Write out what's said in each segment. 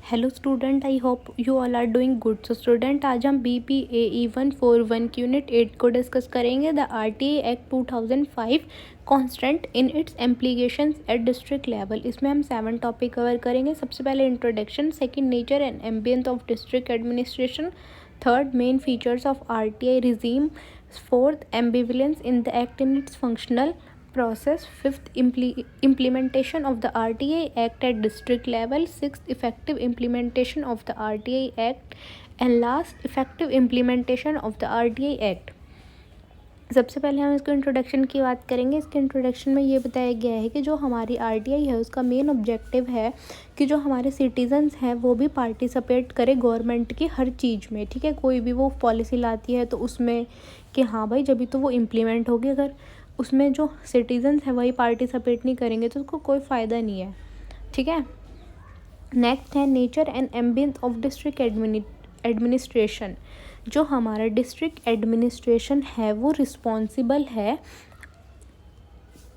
Hello student, I hope you all are doing good. So student, आज हम BPAE 141 की unit 8 को discuss करेंगे। The RTA act 2005 constant in its implications at district level. इसमें हम 7 topic cover करेंगे। सबसे पहले introduction, second nature and ambience of district administration, third main features of RTA regime, fourth ambivalence in the act in its functional process, fifth implementation of the RTA Act at district level, sixth effective implementation of the RTA Act, and last effective implementation of the RTA Act। सबसे पहले हम इसको introduction की बात करेंगे। इसके introduction में ये बताया गया है कि जो हमारी RTA है उसका मेन ऑब्जेक्टिव है कि जो हमारे सिटीजन्स हैं वो भी पार्टिसिपेट करें गवर्नमेंट की हर चीज़ में। ठीक है, कोई भी वो पॉलिसी लाती है तो उसमें कि हाँ भाई जब भी तो वो इम्प्लीमेंट होगी, अगर उसमें जो सिटीजन्स हैं वही पार्टिसिपेट नहीं करेंगे तो उसको कोई फ़ायदा नहीं है। ठीक है, नेक्स्ट है nature and ambience of district administration. जो हमारा डिस्ट्रिक्ट एडमिनिस्ट्रेशन है वो रिस्पॉन्सिबल है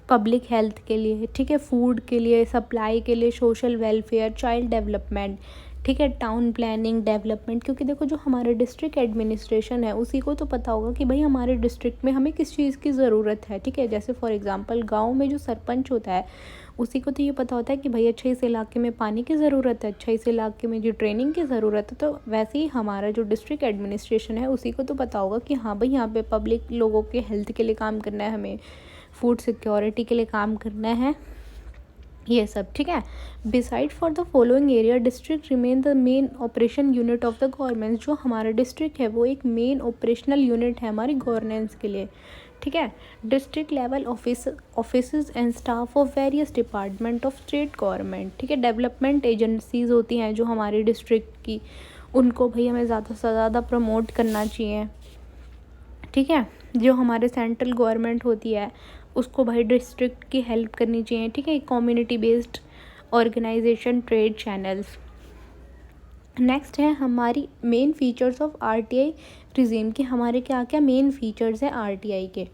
पब्लिक हेल्थ के लिए, ठीक है, फूड के लिए, सप्लाई के लिए, सोशल वेलफेयर, चाइल्ड डेवलपमेंट, ठीक है, टाउन प्लानिंग डेवलपमेंट। क्योंकि देखो जो हमारा डिस्ट्रिक्ट एडमिनिस्ट्रेशन है उसी को तो पता होगा कि भाई हमारे डिस्ट्रिक्ट में हमें किस चीज़ की ज़रूरत है। ठीक है, जैसे फॉर एग्जांपल गांव में जो सरपंच होता है उसी को तो ये पता होता है कि भाई अच्छा इस इलाके में पानी की ज़रूरत है, अच्छा इस इलाके में जो ट्रेनिंग की ज़रूरत है। तो वैसे ही हमारा जो डिस्ट्रिक्ट एडमिनिस्ट्रेशन है उसी को तो पता होगा कि हाँ भाई यहाँ पे पब्लिक लोगों के हेल्थ के लिए काम करना है, हमें फूड सिक्योरिटी के लिए काम करना है, ये सब। ठीक है, beside for the following area district remain the main operation unit of the government. जो हमारा डिस्ट्रिक्ट है वो एक मेन ऑपरेशनल यूनिट है हमारी गवर्नेंस के लिए। ठीक है, district level office and staff of various department of state government. ठीक है, डेवलपमेंट एजेंसीज होती हैं जो हमारी डिस्ट्रिक्ट की, उनको भाई हमें ज़्यादा से ज़्यादा प्रमोट करना चाहिए। ठीक है, जो हमारे सेंट्रल गवर्नमेंट होती है उसको भाई डिस्ट्रिक्ट की हेल्प करनी चाहिए। ठीक है, community based organisation, trade channels. Next है हमारी main features of RTA regime की, हमारे क्या क्या मेन फीचर्स हैं RTA के।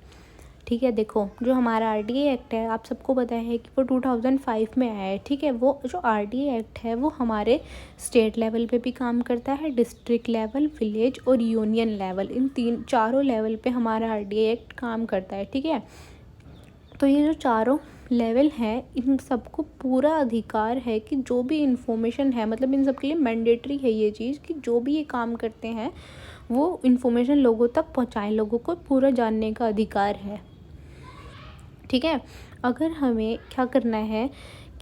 ठीक है, देखो जो हमारा RTA एक्ट है आप सबको पता है कि वो 2005 में आया है। ठीक है, वो जो RTA एक्ट है वो हमारे स्टेट लेवल पे भी काम करता है, डिस्ट्रिक्ट लेवल, विलेज और यूनियन लेवल, इन चारों लेवल पे हमारा RTA एक्ट काम करता है। ठीक है, तो ये जो चारों लेवल हैं इन सबको पूरा अधिकार है कि जो भी इंफॉर्मेशन है, मतलब इन सब के लिए मैंडेटरी है ये चीज़ कि जो भी ये काम करते हैं वो इंफॉर्मेशन लोगों तक पहुंचाएं, लोगों को पूरा जानने का अधिकार है। ठीक है, अगर हमें क्या करना है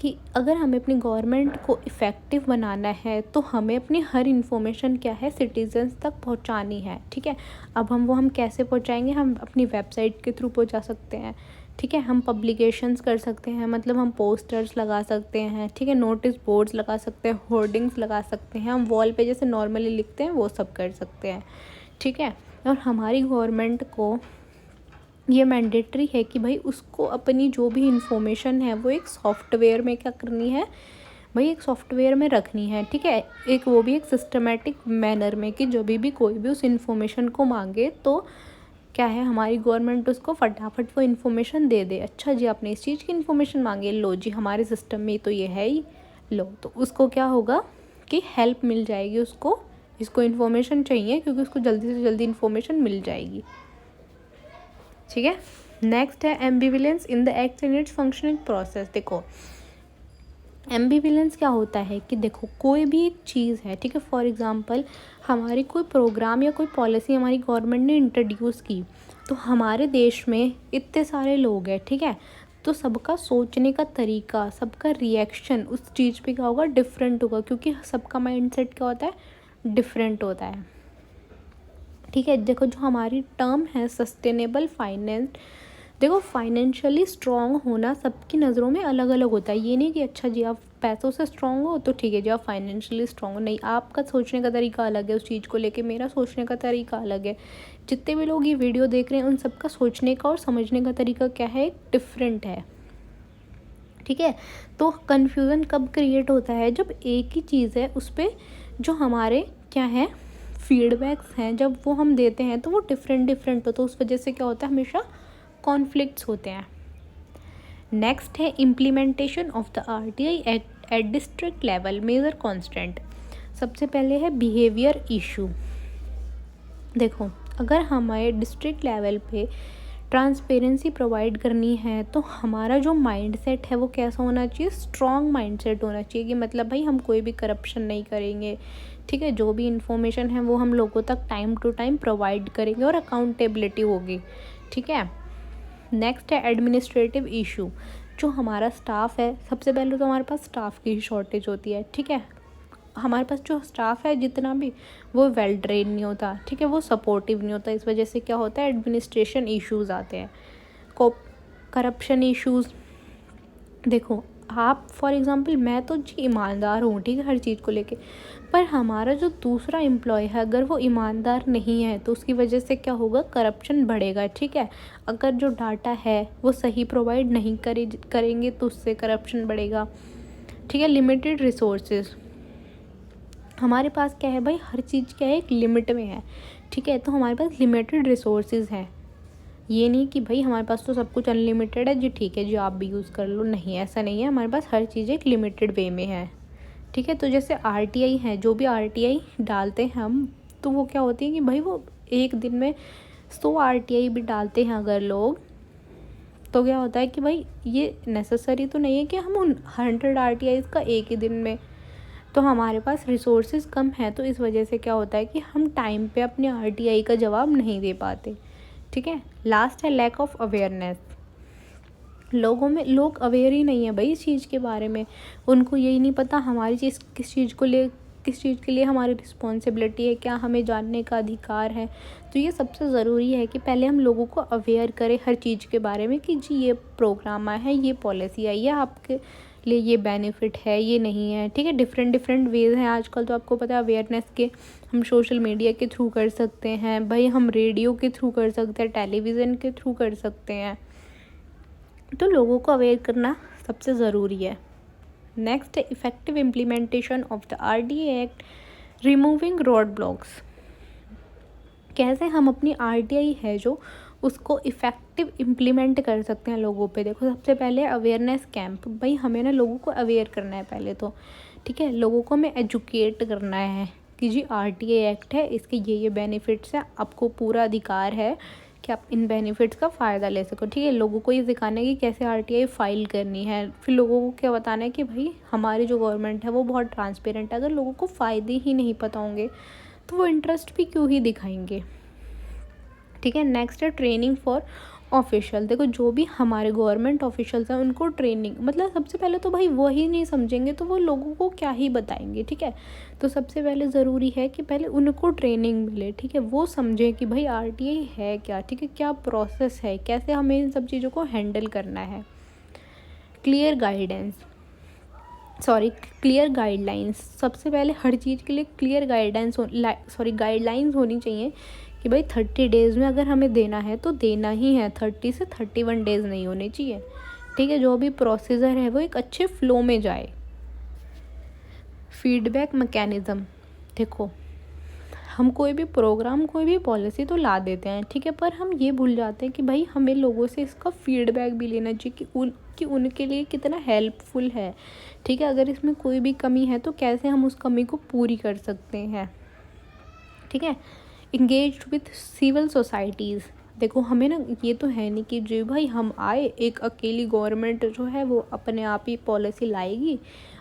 कि अगर हमें अपनी गवर्नमेंट को इफ़ेक्टिव बनाना है तो हमें अपनी हर इन्फॉर्मेशन क्या है सिटीजन्स तक पहुंचानी है। ठीक है, अब हम कैसे पहुंचाएंगे? हम अपनी वेबसाइट के थ्रू पहुंचा सकते हैं। ठीक है, हम पब्लिकेशंस कर सकते हैं, मतलब हम पोस्टर्स लगा सकते हैं। ठीक है, नोटिस बोर्ड्स लगा सकते हैं, होर्डिंग्स लगा सकते हैं, हम वॉल पे जैसे नॉर्मली लिखते हैं वो सब कर सकते हैं। ठीक है, और हमारी गवर्नमेंट को ये मैंडेटरी है कि भाई उसको अपनी जो भी इंफॉर्मेशन है वो एक सॉफ्टवेयर में क्या करनी है भाई, एक सॉफ्टवेयर में रखनी है। ठीक है, एक वो भी एक सिस्टमेटिक मैनर में कि जब भी कोई भी उस इंफॉर्मेशन को मांगे तो क्या है हमारी गवर्नमेंट उसको फटाफट वो इन्फॉर्मेशन दे दे। अच्छा जी आपने इस चीज़ की इन्फॉर्मेशन मांगी, लो जी हमारे सिस्टम में तो ये है ही, लो। तो उसको क्या होगा कि हेल्प मिल जाएगी, उसको इसको इन्फॉर्मेशन चाहिए क्योंकि उसको जल्दी से जल्दी इन्फॉर्मेशन मिल जाएगी। ठीक है, नेक्स्ट है ambivalence in the act in its functioning process. देखो एम्बिविलेंस क्या होता है कि देखो कोई भी एक चीज़ है, ठीक है, फॉर एग्जांपल हमारी कोई प्रोग्राम या कोई पॉलिसी हमारी गवर्नमेंट ने इंट्रोड्यूस की, तो हमारे देश में इतने सारे लोग हैं। ठीक है, तो सबका सोचने का तरीका, सबका रिएक्शन उस चीज़ पे क्या होगा, डिफरेंट होगा, क्योंकि सबका माइंडसेट क्या होता है, डिफरेंट होता है। ठीक है, देखो जो हमारी टर्म है सस्टेनेबल फाइनेंस, देखो फाइनेंशियली स्ट्रॉन्ग होना सबकी नज़रों में अलग अलग होता है। ये नहीं कि अच्छा जी आप पैसों से स्ट्रॉन्ग हो तो ठीक है जी आप फाइनेंशियली स्ट्रॉन्ग हो, नहीं, आपका सोचने का तरीका अलग है उस चीज़ को लेके, मेरा सोचने का तरीका अलग है। जितने भी लोग ये वीडियो देख रहे हैं उन सबका सोचने का और समझने का तरीका क्या है, डिफरेंट है। ठीक है, तो कन्फ्यूज़न कब क्रिएट होता है, जब एक ही चीज़ है उस पर जो हमारे क्या है फीडबैक्स हैं जब वो हम देते हैं तो वो डिफरेंट हो, तो उस वजह से क्या होता है हमेशा कॉन्फ्लिक्ट्स होते हैं। नेक्स्ट है implementation of the RTA act at district level, major constant. सबसे पहले है बिहेवियर इशू। देखो, अगर हमारे डिस्ट्रिक्ट लेवल पे ट्रांसपेरेंसी प्रोवाइड करनी है तो हमारा जो माइंडसेट है वो कैसा होना चाहिए, स्ट्रॉन्ग माइंडसेट होना चाहिए कि मतलब भाई हम कोई भी करप्शन नहीं करेंगे, ठीक है। जो भी इंफॉर्मेशन है वो हम लोगों तक टाइम टू टाइम प्रोवाइड करेंगे और अकाउंटेबिलिटी होगी, ठीक है। नेक्स्ट है एडमिनिस्ट्रेटिव इशू। जो हमारा स्टाफ है, सबसे पहले तो हमारे पास स्टाफ की ही शॉर्टेज होती है, ठीक है। हमारे पास जो स्टाफ है जितना भी, वो वेल ट्रेन नहीं होता, ठीक है, वो सपोर्टिव नहीं होता। इस वजह से क्या होता है, एडमिनिस्ट्रेशन इश्यूज़ आते हैं, करप्शन इश्यूज़। देखो, आप फॉर एग्ज़ाम्पल, मैं तो जी ईमानदार हूँ, ठीक है, हर चीज़ को लेके, पर हमारा जो दूसरा एम्प्लॉय है अगर वो ईमानदार नहीं है तो उसकी वजह से क्या होगा, करप्शन बढ़ेगा, ठीक है। अगर जो डाटा है वो सही प्रोवाइड नहीं करेंगे तो उससे करप्शन बढ़ेगा, ठीक है। लिमिटेड रिसोर्सेज, हमारे पास क्या है भाई, हर चीज़ क्या है, एक लिमिट में है, ठीक है। तो हमारे पास लिमिटेड रिसोर्सेज हैं, ये नहीं कि भाई हमारे पास तो सब कुछ अनलिमिटेड है जी, ठीक है जी आप भी यूज़ कर लो, नहीं ऐसा नहीं है। हमारे पास हर चीज़ एक लिमिटेड वे में है, ठीक है। तो जैसे RTI है, जो भी RTI डालते हैं हम, तो वो क्या होती है कि भाई वो एक दिन में 100 RTI भी डालते हैं अगर लोग, तो क्या होता है कि भाई ये नेसेसरी तो नहीं है कि हम उन 100 RTI का एक ही दिन में, तो हमारे पास रिसोर्सेज कम है, तो इस वजह से क्या होता है कि हम टाइम पे अपने RTI का जवाब नहीं दे पाते, ठीक है। लास्ट है लैक ऑफ अवेयरनेस। लोगों में, लोग अवेयर ही नहीं है भाई इस चीज़ के बारे में, उनको यही नहीं पता हमारी चीज़ किस चीज़ के लिए हमारी रिस्पॉन्सिबिलिटी है, क्या हमें जानने का अधिकार है। तो ये सबसे ज़रूरी है कि पहले हम लोगों को अवेयर करें हर चीज़ के बारे में कि जी ये प्रोग्राम आया है, ये पॉलिसी आई है, आपके लिए ये बेनिफिट है, ये नहीं है, ठीक है। डिफरेंट वेज़ हैं आजकल, तो आपको पता है अवेयरनेस के, हम सोशल मीडिया के थ्रू कर सकते हैं भाई, हम रेडियो के थ्रू कर सकते हैं, टेलीविज़न के थ्रू कर सकते हैं, तो लोगों को अवेयर करना सबसे ज़रूरी है। नेक्स्ट है effective implementation of the RTA act, removing road blocks. कैसे हम अपनी RTI है जो, उसको इफ़ेक्टिव इम्प्लीमेंट कर सकते हैं लोगों पे। देखो, सबसे पहले अवेयरनेस कैंप, भाई हमें ना लोगों को अवेयर करना है पहले तो, ठीक है। लोगों को हमें एजुकेट करना है कि जी RTA एक्ट है, इसके ये बेनिफिट्स हैं, आपको पूरा अधिकार है कि आप इन बेनिफिट्स का फ़ायदा ले सको, ठीक है। लोगों को ये सिखाना है कि कैसे RTI फ़ाइल करनी है, फिर लोगों को क्या बताना है कि भाई हमारी जो गवर्नमेंट है वो बहुत ट्रांसपेरेंट है। अगर लोगों को फ़ायदे ही नहीं पता होंगे तो वो इंटरेस्ट भी क्यों ही दिखाएंगे, ठीक है। नेक्स्ट है ट्रेनिंग फॉर ऑफिशियल। देखो, जो भी हमारे गवर्नमेंट ऑफिशियल्स हैं उनको ट्रेनिंग, मतलब सबसे पहले तो भाई वो ही नहीं समझेंगे तो वो लोगों को क्या ही बताएंगे, ठीक है। तो सबसे पहले ज़रूरी है कि पहले उनको ट्रेनिंग मिले, ठीक है, वो समझें कि भाई RTI है क्या, ठीक है, क्या प्रोसेस है, कैसे हमें इन सब चीज़ों को हैंडल करना है। क्लियर गाइडलाइंस, सबसे पहले हर चीज़ के लिए क्लियर गाइडलाइंस होनी चाहिए कि भाई 30 डेज़ में अगर हमें देना है तो देना ही है, 30 से 31 डेज़ नहीं होने चाहिए, ठीक है। जो भी प्रोसीजर है वो एक अच्छे फ्लो में जाए। फीडबैक मैकेनिज़्म, देखो हम कोई भी प्रोग्राम, कोई भी पॉलिसी तो ला देते हैं, ठीक है, पर हम ये भूल जाते हैं कि भाई हमें लोगों से इसका फीडबैक भी लेना चाहिए कि उनके लिए कितना हेल्पफुल है, ठीक है। अगर इसमें कोई भी कमी है तो कैसे हम उस कमी को पूरी कर सकते हैं, ठीक है। इंगेज विथ सिविल सोसाइटीज़, देखो हमें ना, ये तो है नहीं कि जो भाई हम आए, एक अकेली गवर्नमेंट जो है वो अपने आप ही पॉलिसी लाएगी,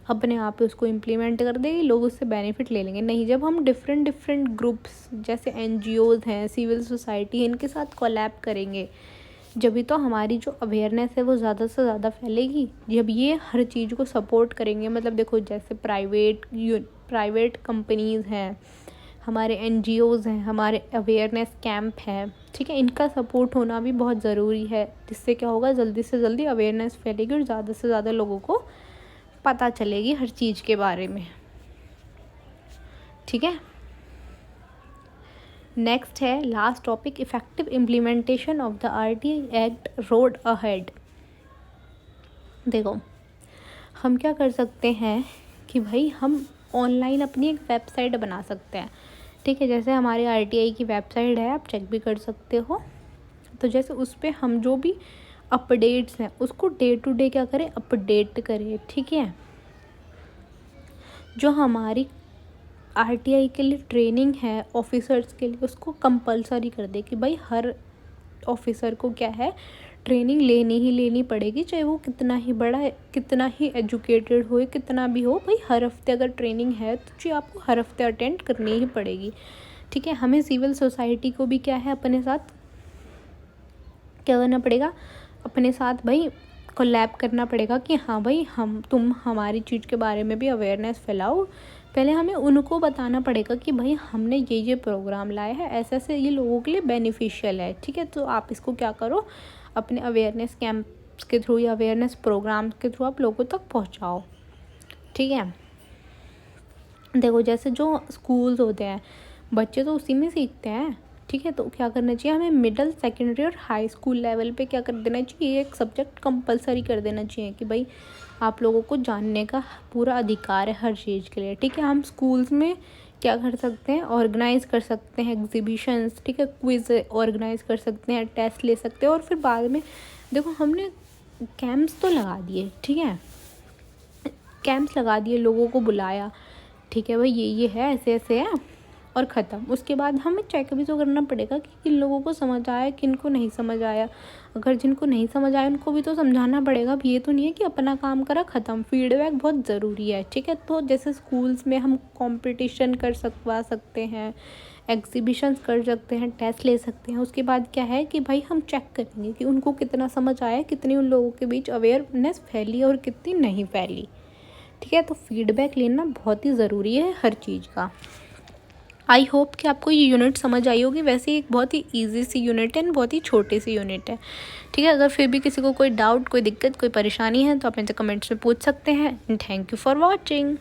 अपने आप ही उसको इम्प्लीमेंट कर देगी, लोग उससे बेनिफिट ले लेंगे, नहीं। जब हम डिफरेंट ग्रुप्स जैसे NGOs हैं, सिविल सोसाइटी है, इनके साथ कोलैब करेंगे, जब भी तो हमारी जो अवेयरनेस है वो ज़्यादा से ज़्यादा फैलेगी। जब ये हर चीज़ को सपोर्ट करेंगे, मतलब देखो जैसे प्राइवेट कंपनीज़ हैं, हमारे NGOs हैं, हमारे अवेयरनेस कैंप हैं, ठीक है, इनका सपोर्ट होना भी बहुत ज़रूरी है, जिससे क्या होगा, जल्दी से जल्दी अवेयरनेस फैलेगी और ज़्यादा से ज़्यादा लोगों को पता चलेगी हर चीज़ के बारे में, ठीक है। नेक्स्ट है last topic, effective implementation of the RTI act, road ahead. देखो, हम क्या कर सकते हैं कि भाई हम ऑनलाइन अपनी एक वेबसाइट बना सकते हैं, ठीक है। जैसे हमारे RTI की वेबसाइट है, आप चेक भी कर सकते हो। तो जैसे उस पर हम जो भी अपडेट्स हैं उसको डे टू डे क्या करें, अपडेट करें, ठीक है। जो हमारी आरटीआई के लिए ट्रेनिंग है ऑफिसर्स के लिए, उसको कंपलसरी कर दे कि भाई हर ऑफिसर को क्या है ट्रेनिंग लेनी ही लेनी पड़ेगी, चाहे वो कितना ही बड़ा है, कितना ही एजुकेटेड हो, कितना भी हो, भाई हर हफ्ते अगर ट्रेनिंग है तो जी आपको हर हफ्ते अटेंड करनी ही पड़ेगी। ठीक है, हमें सिविल सोसाइटी को भी क्या है अपने साथ क्या करना पड़ेगा, अपने साथ भाई कोलैब करना पड़ेगा कि हाँ भाई तुम हमारी चीज़ के बारे में भी अवेयरनेस फैलाओ। पहले हमें उनको बताना पड़ेगा कि भाई हमने ये प्रोग्राम लाए हैं, ऐसे ऐसे ये लोगों के लिए बेनिफिशियल है। ठीक है, तो आप इसको क्या करो, अपने अवेयरनेस कैंप्स के थ्रू या अवेयरनेस प्रोग्राम के थ्रू आप लोगों तक पहुँचाओ। ठीक है, देखो जैसे जो स्कूल्स होते हैं बच्चे तो उसी में सीखते हैं। ठीक है, तो क्या करना चाहिए हमें मिडिल सेकेंडरी और हाई स्कूल लेवल पे क्या कर देना चाहिए, एक सब्जेक्ट कंपलसरी कर देना चाहिए कि भाई आप लोगों को जानने का पूरा अधिकार है हर चीज़ के लिए। ठीक है, हम स्कूल्स में क्या कर सकते हैं, ऑर्गेनाइज़ कर सकते हैं एग्जीबिशंस, ठीक है, क्विज़ ऑर्गेनाइज़ कर सकते हैं, टेस्ट ले सकते हैं, और फिर बाद में देखो हमने कैंप्स तो लगा दिए। ठीक है, कैंप्स लगा दिए, लोगों को बुलाया, ठीक है भाई ये है, ऐसे ऐसे है, और ख़त्म। उसके बाद हमें चेक भी तो करना पड़ेगा कि किन लोगों को समझ आया, किन को नहीं समझ आया। अगर जिनको नहीं समझ आया उनको भी तो समझाना पड़ेगा। अब ये तो नहीं है कि अपना काम करा ख़त्म। फीडबैक बहुत ज़रूरी है। ठीक है, तो जैसे स्कूल्स में हम कंपटीशन करवा सकते हैं, एग्जीबिशंस कर सकते हैं, टेस्ट ले सकते हैं। उसके बाद क्या है कि भाई हम चेक करेंगे कि उनको कितना समझ आया, कितनी उन लोगों के बीच अवेयरनेस फैली और कितनी नहीं फैली। ठीक है, तो फीडबैक लेना बहुत ही ज़रूरी है हर चीज़ का। आई होप कि आपको ये यूनिट समझ आई होगी। वैसे एक बहुत ही इजी सी यूनिट है, बहुत ही छोटी सी यूनिट है। ठीक है, अगर फिर भी किसी को कोई डाउट, कोई दिक्कत, कोई परेशानी है तो आप मुझसे कमेंट्स में पूछ सकते हैं। Thank you for watching.